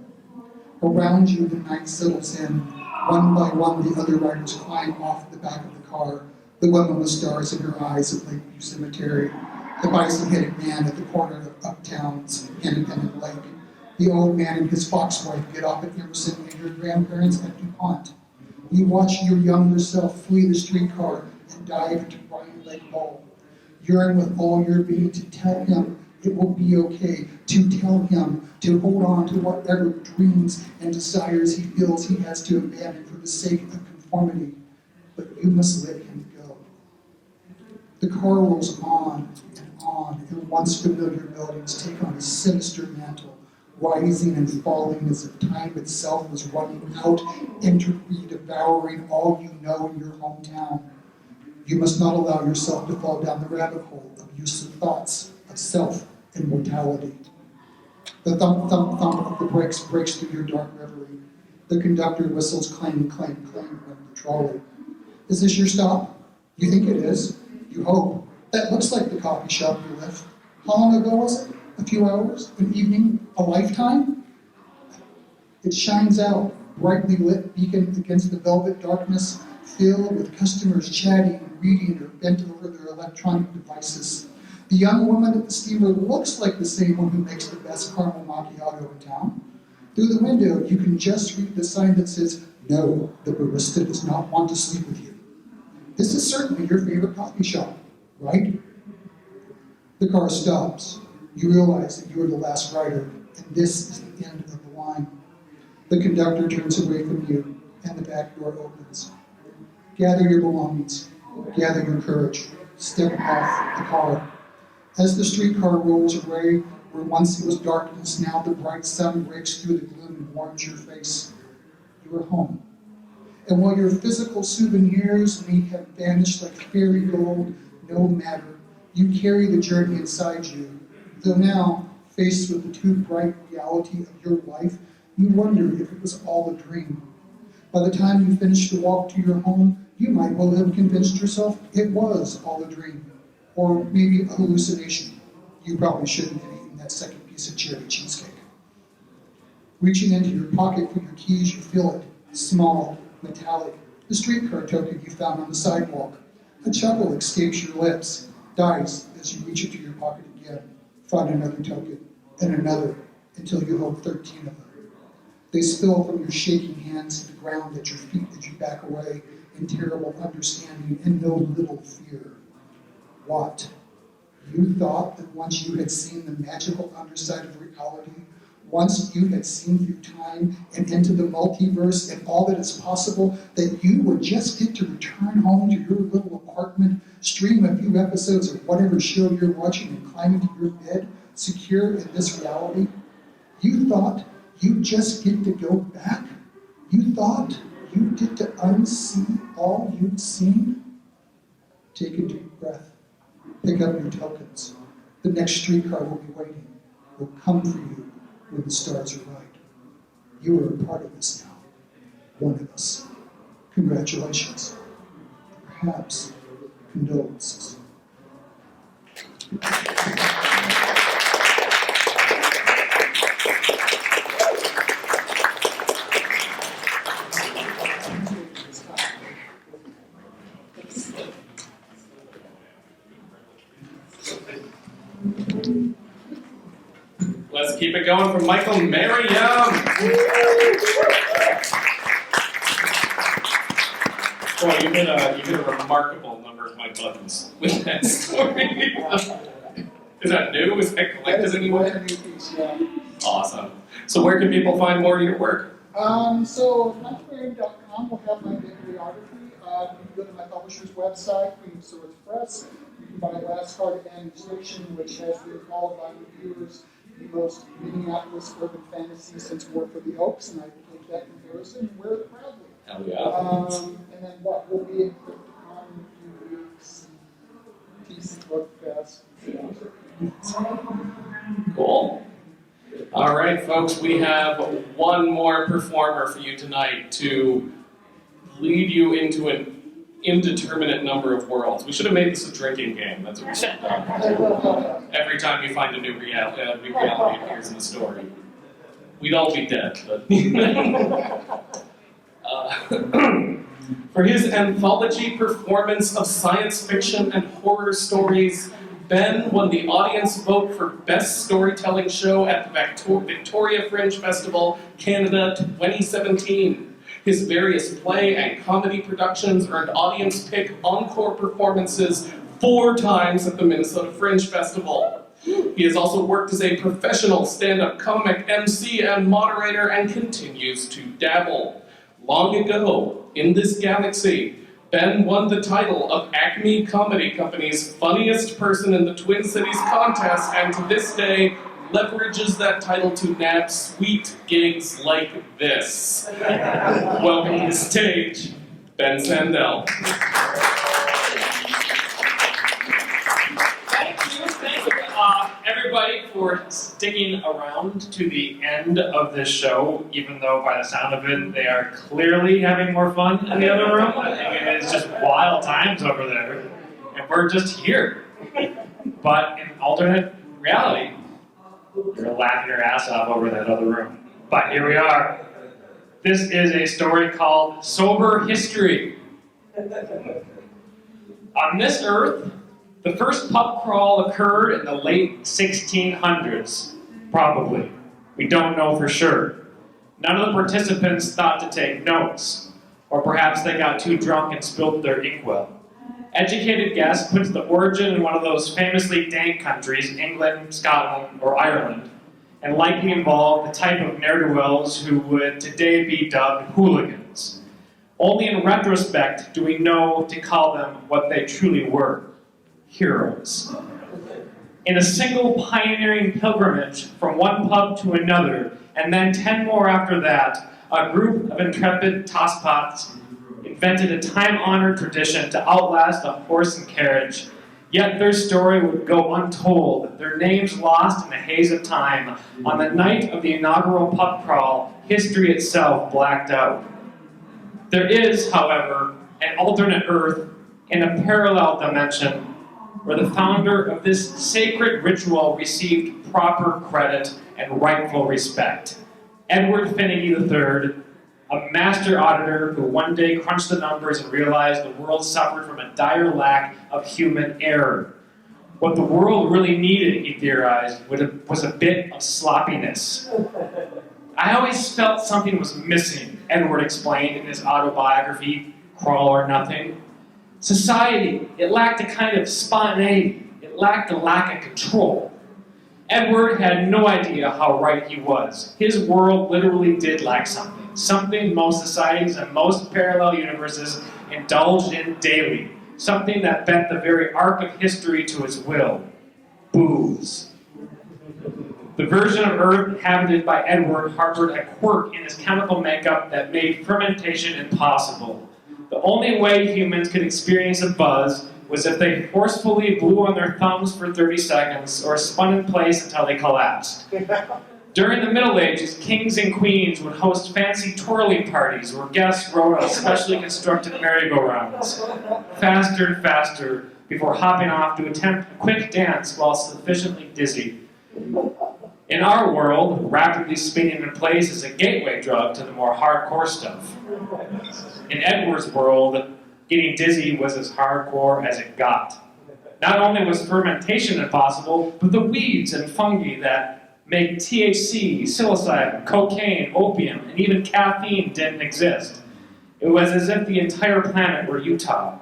Around you, the night settles in. One by one, the other riders climb off the back of the car. The woman with stars in her eyes at Lakeview Cemetery. The bison-headed man at the corner of Uptown's Independent Lake. The old man and his fox wife get off at Emerson and your grandparents at DuPont. You watch your younger self flee the streetcar and dive into Bryan Lake Bowl. Yearn with all your being to tell him it will be okay, to tell him to hold on to whatever dreams and desires he feels he has to abandon for the sake of conformity. But you must let him go. The car rolls on, and once familiar buildings take on a sinister mantle, rising and falling as if time itself was running out, entropy devouring all you know in your hometown. You must not allow yourself to fall down the rabbit hole of useless thoughts of self and mortality. The thump, thump, thump of the brakes breaks through your dark reverie. The conductor whistles clang, clang, clang from the trolley. Is this your stop? You think it is? You hope. That looks like the coffee shop you left. How long ago was it? A few hours? An evening? A lifetime? It shines out, brightly lit beacon against the velvet darkness, filled with customers chatting, reading, or bent over their electronic devices. The young woman at the steamer looks like the same one who makes the best caramel macchiato in town. Through the window, you can just read the sign that says, "No, the barista does not want to sleep with you." This is certainly your favorite coffee shop, right? The car stops. You realize that you are the last rider, and this is the end of the line. The conductor turns away from you, and the back door opens. Gather your belongings. Gather your courage. Step off the car. As the streetcar rolls away, where once it was darkness, now the bright sun breaks through the gloom and warms your face. You are home. And while your physical souvenirs may have vanished like fairy gold, no matter, you carry the journey inside you. Though now, faced with the too bright reality of your life, you wonder if it was all a dream. By the time you finish the walk to your home, you might well have convinced yourself it was all a dream, or maybe a hallucination. You probably shouldn't have eaten that second piece of cherry cheesecake. Reaching into your pocket for your keys, you feel it, small, metallic, the streetcar token you found on the sidewalk. A chuckle escapes your lips, dies as you reach into your pocket again, find another token, and another, until you hold 13 of them. They spill from your shaking hands to the ground at your feet as you back away in terrible understanding and no little fear. What? You thought that once you had seen the magical underside of reality, once you had seen through time and into the multiverse and all that is possible, that you would just get to return home to your little apartment, stream a few episodes of whatever show you're watching and climb into your bed, secure in this reality? You thought you just get to go back? You thought you get to unsee all you'd seen? Take a deep breath. Pick up your tokens. The next streetcar will be waiting. Will come for you when the stars are right. You are a part of this now. One of us. Congratulations. Perhaps condolences. Let's keep it going from Michael Merriam. Boy, you hit a remarkable number of my buttons with that story. Is that new? Is that collected anywhere? Awesome. So where can people find more of your work? So Multiverse.com will have my bibliography. You can go to my publisher's website, Queen Swords Press. You can buy Last Card Administration, which has been called by reviewers the most Minneapolis urban fantasy since War for the Oaks, and I take that comparison and wear it proudly. Hell yeah. And then what will be in Crypticon in a few weeks, TC Book Fest. Cool. All right, folks, we have one more performer for you tonight to lead you into an indeterminate number of worlds. We should have made this a drinking game. That's what we should have done. Every time you find a new reality appears in the story. We'd all be dead, but... For his anthology performance of science fiction and horror stories, Ben won the audience vote for Best Storytelling Show at the Victoria Fringe Festival, Canada 2017. His various play and comedy productions earned audience pick encore performances 4 times at the Minnesota Fringe Festival. He has also worked as a professional stand-up comic, MC, and moderator, and continues to dabble. Long ago, in this galaxy, Ben won the title of Acme Comedy Company's Funniest Person in the Twin Cities contest, and to this day, leverages that title to nab sweet gigs like this. Welcome to the stage, Ben Sandell. Thank you, everybody, for sticking around to the end of this show, even though by the sound of it, they are clearly having more fun in the other room. I think it is just wild times over there, and we're just here. But in alternate reality, you're laughing your ass off over that other room. But here we are. This is a story called Sober History. On this earth, the first pub crawl occurred in the late 1600s, probably. We don't know for sure. None of the participants thought to take notes, or perhaps they got too drunk and spilled their inkwell. Educated guess puts the origin in one of those famously dank countries, England, Scotland, or Ireland, and likely involved the type of ne'er-do-wells who would today be dubbed hooligans. Only in retrospect do we know to call them what they truly were, heroes. In a single pioneering pilgrimage from one pub to another, and then 10 more after that, a group of intrepid tosspots invented a time-honored tradition to outlast a horse and carriage. Yet their story would go untold, their names lost in the haze of time. On the night of the inaugural pub crawl, history itself blacked out. There is, however, an alternate Earth in a parallel dimension where the founder of this sacred ritual received proper credit and rightful respect. Edward Finnegy III, a master auditor who one day crunched the numbers and realized the world suffered from a dire lack of human error. What the world really needed, he theorized, was a bit of sloppiness. I always felt something was missing, Edward explained in his autobiography, Crawl or Nothing. Society, it lacked a kind of spontaneity. It lacked a lack of control. Edward had no idea how right he was. His world literally did lack something. Something most societies and most parallel universes indulged in daily. Something that bent the very arc of history to its will. Booze. The version of Earth inhabited by Edward harbored a quirk in his chemical makeup that made fermentation impossible. The only way humans could experience a buzz was if they forcefully blew on their thumbs for 30 seconds or spun in place until they collapsed. During the Middle Ages, kings and queens would host fancy twirling parties where guests rode on specially constructed merry-go-rounds, faster and faster, before hopping off to attempt a quick dance while sufficiently dizzy. In our world, rapidly spinning in place is a gateway drug to the more hardcore stuff. In Edward's world, getting dizzy was as hardcore as it got. Not only was fermentation impossible, but the weeds and fungi that make THC, psilocybin, cocaine, opium, and even caffeine didn't exist. It was as if the entire planet were Utah.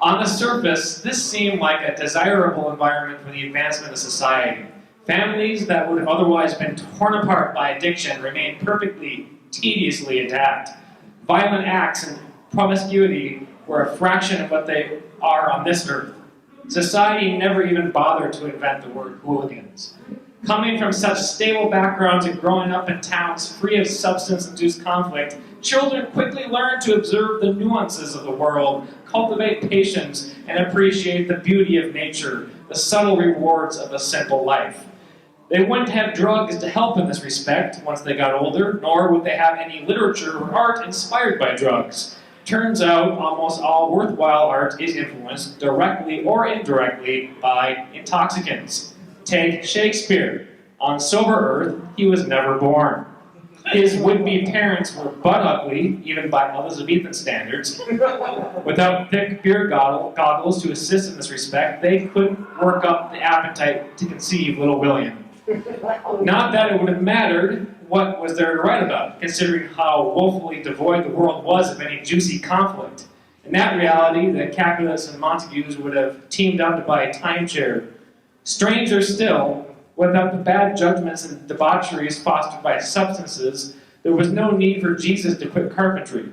On the surface, this seemed like a desirable environment for the advancement of society. Families that would have otherwise been torn apart by addiction remained perfectly, tediously intact. Violent acts and promiscuity were a fraction of what they are on this earth. Society never even bothered to invent the word hooligans. Coming from such stable backgrounds and growing up in towns free of substance-induced conflict, children quickly learn to observe the nuances of the world, cultivate patience, and appreciate the beauty of nature, the subtle rewards of a simple life. They wouldn't have drugs to help in this respect once they got older, nor would they have any literature or art inspired by drugs. Turns out almost all worthwhile art is influenced, directly or indirectly, by intoxicants. Take Shakespeare. On sober earth, he was never born. His would-be parents were butt ugly, even by Elizabethan standards. Without thick beer goggles to assist in this respect, they couldn't work up the appetite to conceive little William. Not that it would have mattered what was there to write about, considering how woefully devoid the world was of any juicy conflict. In that reality, the Capulets and Montagues would have teamed up to buy a timeshare. Stranger still, without the bad judgments and debaucheries fostered by substances, there was no need for Jesus to quit carpentry.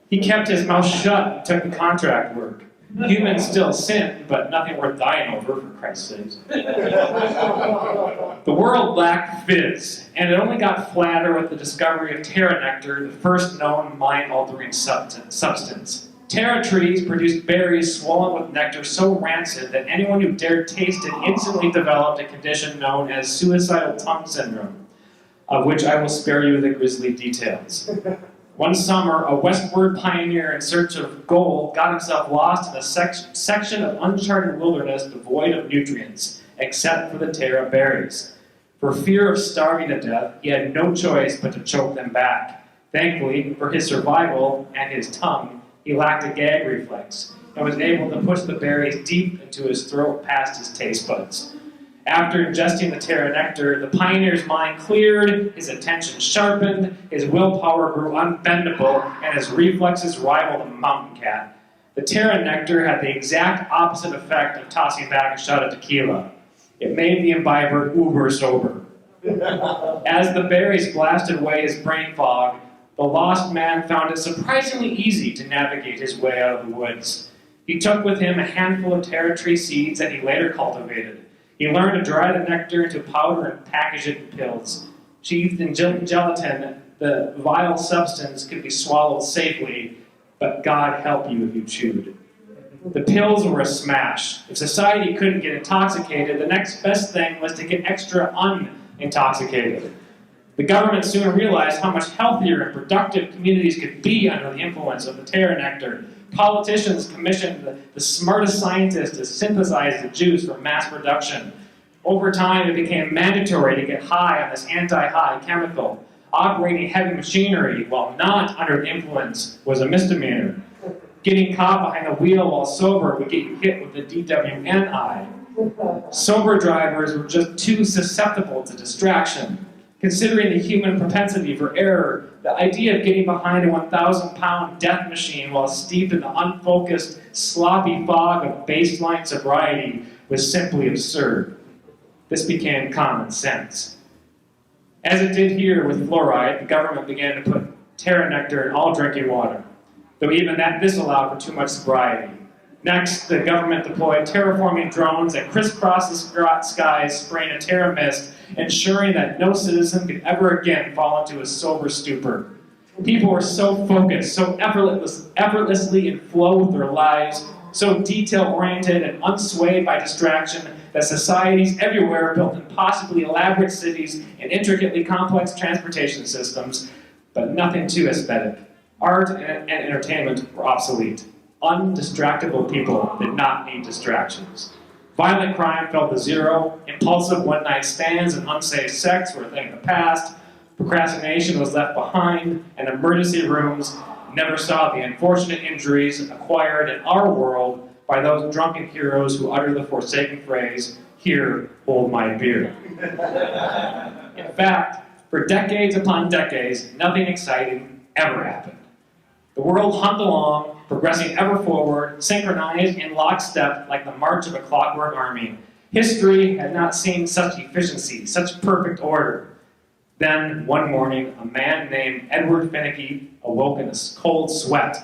He kept his mouth shut and took the contract work. Humans still sin, but nothing worth dying over, for Christ's sakes. The world lacked fizz, and it only got flatter with the discovery of Terra nectar, the first known mind-altering substance. Terra trees produced berries swollen with nectar so rancid that anyone who dared taste it instantly developed a condition known as suicidal tongue syndrome, of which I will spare you the grisly details. One summer, a westward pioneer in search of gold got himself lost in a section of uncharted wilderness devoid of nutrients, except for the Terra berries. For fear of starving to death, he had no choice but to choke them back. Thankfully, for his survival and his tongue, he lacked a gag reflex and was able to push the berries deep into his throat past his taste buds. After ingesting the Terra nectar, the pioneer's mind cleared, his attention sharpened, his willpower grew unbendable, and his reflexes rivaled a mountain cat. The Terra nectar had the exact opposite effect of tossing back a shot of tequila. It made the imbiber uber sober. As the berries blasted away his brain fog, the lost man found it surprisingly easy to navigate his way out of the woods. He took with him a handful of Terra tree seeds that he later cultivated. He learned to dry the nectar into powder and package it in pills. Sheathed in gelatin, the vile substance could be swallowed safely, but God help you if you chewed. The pills were a smash. If society couldn't get intoxicated, the next best thing was to get extra unintoxicated. The government soon realized how much healthier and productive communities could be under the influence of the Terra nectar. Politicians commissioned the smartest scientists to synthesize the juice for mass production. Over time, it became mandatory to get high on this anti-high chemical. Operating heavy machinery while not under the influence was a misdemeanor. Getting caught behind the wheel while sober would get you hit with the DWNI. Sober drivers were just too susceptible to distraction. Considering the human propensity for error, the idea of getting behind a 1,000-pound death machine while steeped in the unfocused, sloppy fog of baseline sobriety was simply absurd. This became common sense. As it did here with fluoride, the government began to put Terra nectar in all drinking water, though even that disallowed for too much sobriety. Next, the government deployed terraforming drones that crisscrossed the skies, spraying a Terra mist, ensuring that no citizen could ever again fall into a sober stupor. People were so focused, so effortlessly in flow with their lives, so detail-oriented and unswayed by distraction that societies everywhere built impossibly elaborate cities and intricately complex transportation systems, but nothing too aesthetic. Art and entertainment were obsolete. Undistractable people did not need distractions. Violent crime fell to zero, impulsive one-night stands and unsafe sex were a thing of the past, procrastination was left behind, and emergency rooms never saw the unfortunate injuries acquired in our world by those drunken heroes who utter the forsaken phrase, "Here, hold my beer." In fact, for decades upon decades, nothing exciting ever happened. The world hummed along, progressing ever forward, synchronized in lockstep like the march of a clockwork army. History had not seen such efficiency, such perfect order. Then, one morning, a man named Edward Finicky awoke in a cold sweat.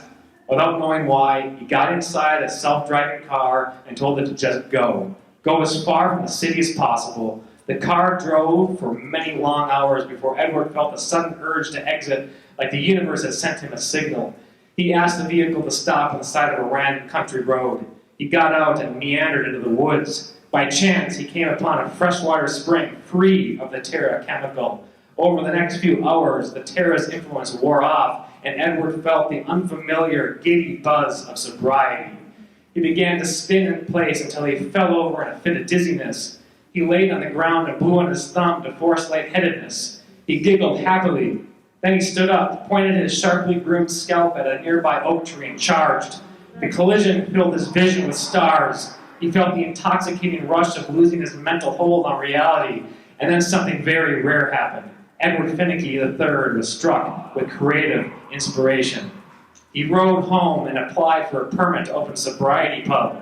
Without knowing why, he got inside a self-driving car and told it to just go. Go as far from the city as possible. The car drove for many long hours before Edward felt a sudden urge to exit, like the universe had sent him a signal. He asked the vehicle to stop on the side of a random country road. He got out and meandered into the woods. By chance, he came upon a freshwater spring free of the Terra chemical. Over the next few hours, the Terra's influence wore off, and Edward felt the unfamiliar, giddy buzz of sobriety. He began to spin in place until he fell over in a fit of dizziness. He laid on the ground and blew on his thumb to force lightheadedness. He giggled happily. Then he stood up, pointed his sharply groomed scalp at a nearby oak tree, and charged. The collision filled his vision with stars. He felt the intoxicating rush of losing his mental hold on reality. And then something very rare happened. Edward Finicky III was struck with creative inspiration. He rode home and applied for a permit to open a sobriety pub.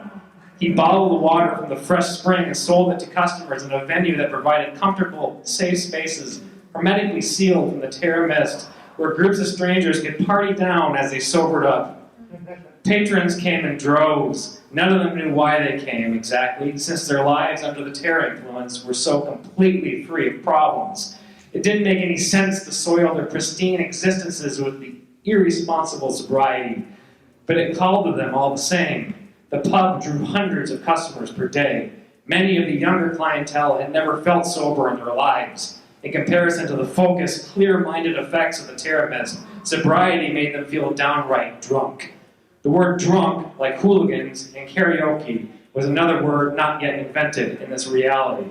He bottled the water from the fresh spring and sold it to customers in a venue that provided comfortable, safe spaces, hermetically sealed from the Terra mist, where groups of strangers could party down as they sobered up. Patrons came in droves. None of them knew why they came exactly, since their lives under the Terra influence were so completely free of problems. It didn't make any sense to soil their pristine existences with the irresponsible sobriety, but it called to them all the same. The pub drew hundreds of customers per day. Many of the younger clientele had never felt sober in their lives. In comparison to the focused, clear-minded effects of the Terra mist, sobriety made them feel downright drunk. The word drunk, like hooligans and karaoke, was another word not yet invented in this reality.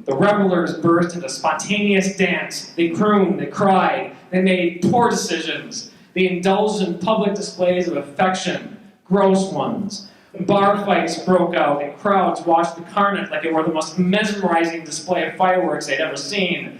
The revelers burst into spontaneous dance. They crooned, they cried, They made poor decisions. They indulged in public displays of affection, gross ones. Bar fights broke out, and crowds watched the carnage like it were the most mesmerizing display of fireworks they'd ever seen.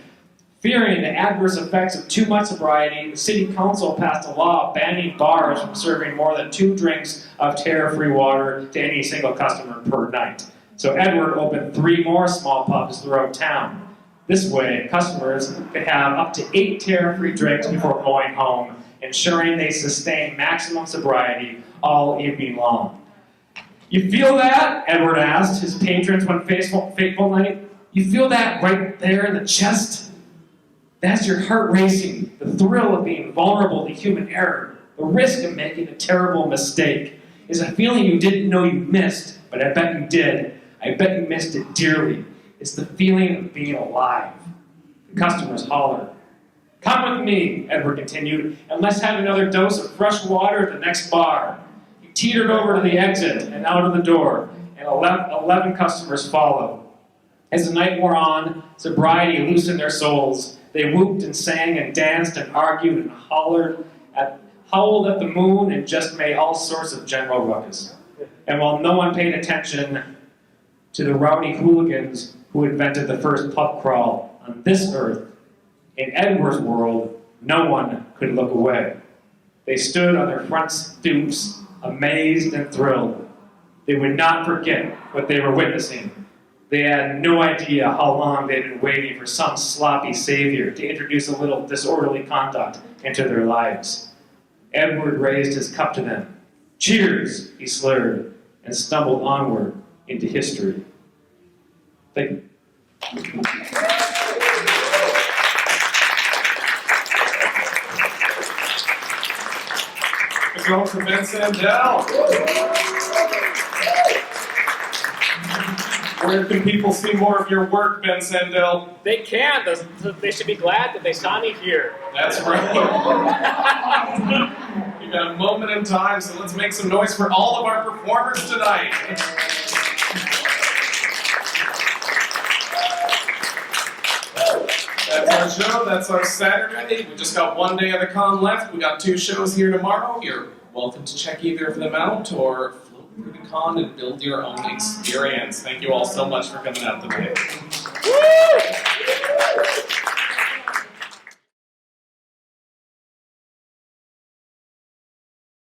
Fearing the adverse effects of too much sobriety, the city council passed a law banning bars from serving more than 2 drinks of tariff-free water to any single customer per night. So Edward opened 3 more small pubs throughout town. This way, customers could have up to 8 tariff-free drinks before going home, ensuring they sustain maximum sobriety all evening long. You feel that? Edward asked his patrons one fateful night. You feel that right there in the chest? That's your heart racing, the thrill of being vulnerable to human error, the risk of making a terrible mistake. Is a feeling you didn't know you missed, but I bet you did. I bet you missed it dearly. It's the feeling of being alive. The customers hollered. Come with me, Edward continued, and let's have another dose of fresh water at the next bar. He teetered over to the exit and out of the door, and 11 customers followed. As the night wore on, sobriety loosened their souls. They whooped and sang and danced and argued and howled at the moon and just made all sorts of general ruckus. And while no one paid attention to the rowdy hooligans who invented the first pub crawl on this earth, in Edward's world, no one could look away. They stood on their front stoops, amazed and thrilled. They would not forget what they were witnessing. They had no idea how long they'd been waiting for some sloppy savior to introduce a little disorderly conduct into their lives. Edward raised his cup to them. Cheers, he slurred, and stumbled onward into history. Thank you. Let's go for Ben Sandell. Where can people see more of your work, Ben Sandell? They can. They should be glad that they saw me here. That's right. You got a moment in time, so let's make some noise for all of our performers tonight. That's our show. That's our Saturday. We just got 1 day of the con left. We got 2 shows here tomorrow. You're welcome to check either of them out or float through the con and build your own experience. Thank you all so much for coming out today.